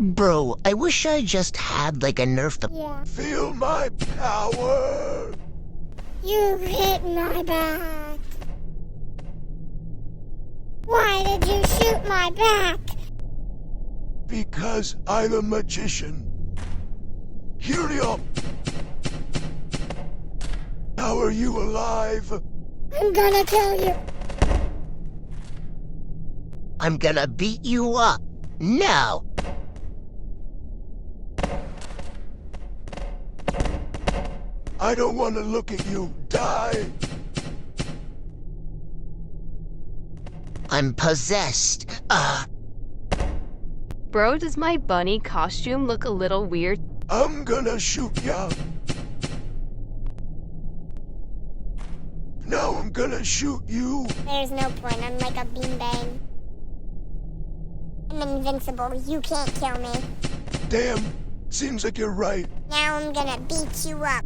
Bro, I wish I just had like a Nerf to Feel my power. You hit my back. Why did you shoot my back? Because I'm a magician. Hurry up. How are you alive? I'm gonna kill you. I'm gonna beat you up. Now! I don't want to look at you die. I'm possessed. Bro, does my bunny costume look a little weird? I'm gonna shoot ya. Now I'm gonna shoot you. There's no point. I'm like a beanbag. I'm invincible. You can't kill me. Damn, seems like you're right. Now I'm gonna beat you up.